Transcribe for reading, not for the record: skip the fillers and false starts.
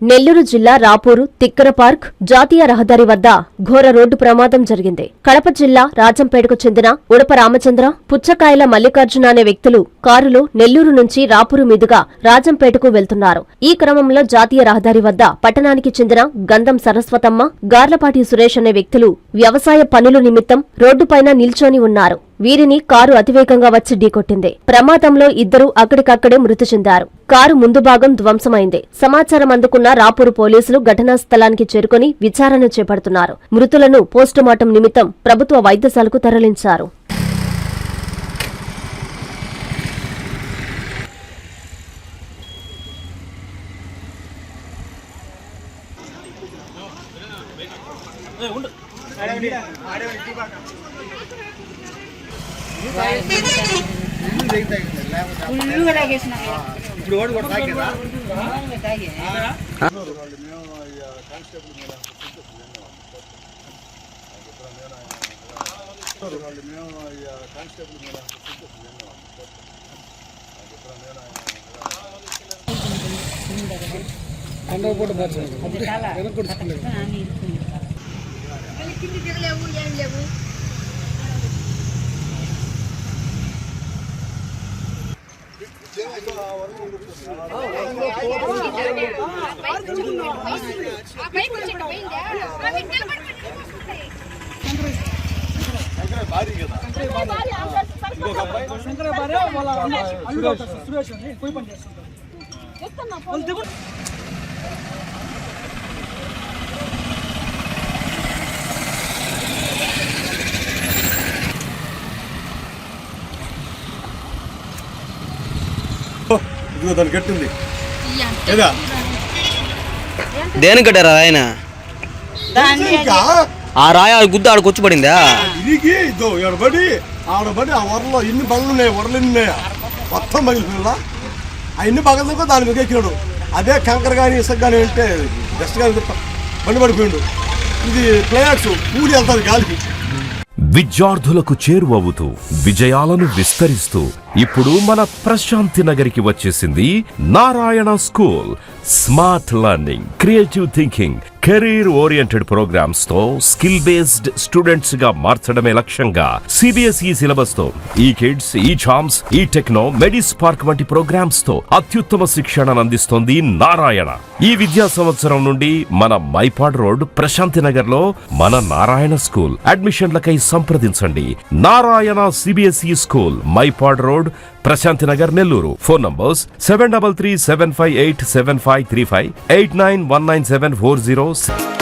నెల్లూరు జిల్లా రాపూరు తిక్కర పార్క్ జాతీయ రహదారి వద్ద ఘోర రోడ్డు ప్రమాదం జరిగింది. కడప జిల్లా రాజంపేటకు చెందిన ఉడప రామచంద్ర, పుచ్చకాయల మల్లికార్జున అనే వ్యక్తులు కారులో నెల్లూరు నుంచి రాపూరు మీదుగా రాజంపేటకు వెళ్తున్నారు. ఈ క్రమంలో జాతీయ రహదారి వద్ద పట్టణానికి చెందిన గంధం సరస్వతమ్మ, గార్లపాటి సురేష్ అనే వ్యక్తులు వ్యవసాయ పనుల నిమిత్తం రోడ్డుపైన నిల్చొని ఉన్నారు. వీరిని కారు అతివేగంగా వచ్చి ఢీకొట్టింది. ప్రమాదంలో ఇద్దరు అక్కడికక్కడే మృతి చెందారు. కారు ముందు భాగం ధ్వంసమైంది. సమాచారం అందుకున్న రాపూరు పోలీసులు ఘటనా స్థలానికి చేరుకుని విచారణ చేపడుతున్నారు. మృతులను పోస్టుమార్టం నిమిత్తం ప్రభుత్వ వైద్యశాలకు తరలించారు. దాన్ని కట్టింది దేని కట్టారా ఆయన? ఆ రాయ గుద్ద ఆడకొచ్చి పడిందా? ఇది ఆడబడి ఆడబడి ఆ వరలో ఇన్ని బండ్లు ఉన్నాయి, వరలు ఎన్ని ఉన్నాయా మొత్తం పగిలిపోయిందా? ఆ ఇన్ని పగలతో దాని మీద ఎక్కినాడు. అదే కంకర కానీ ఇసుక కానీ అంటే డస్ట్ కానీ బండి పడిపోయిండు. ఇది ప్లేయర్స్ ఊరి వెళ్తారు గాలికి. విద్యార్థులకు చేరువవుతూ విజయాలను విస్తరిస్తూ ఇప్పుడు మన ప్రశాంతి నగర్కి వచ్చేసింది Narayana school. Smart learning, creative thinking, career oriented programmes తో స్కిల్ బేస్డ్ స్టూడెంట్స్ గా మార్చడమే లక్ష్యంగా సిబిఎస్ఈ సిలబస్ తో ఈ కిడ్స్, ఈ చామ్స్, ఈ టెక్నో, మెడిస్ పార్క్ వంటి ప్రోగ్రామ్స్ తో అత్యుత్తమ శిక్షణను అందిస్తోంది నారాయణ. ఈ విద్యా సంవత్సరం నుండి మన మైపాడ్ రోడ్ ప్రశాంతి నగర్ లో మన నారాయణ స్కూల్. అడ్మిషన్లకై సంప్రదించండి. Narayana CBSE school, Maipad road, Prashanti Nagar, Nellore. Phone numbers 7337587535, 89197406.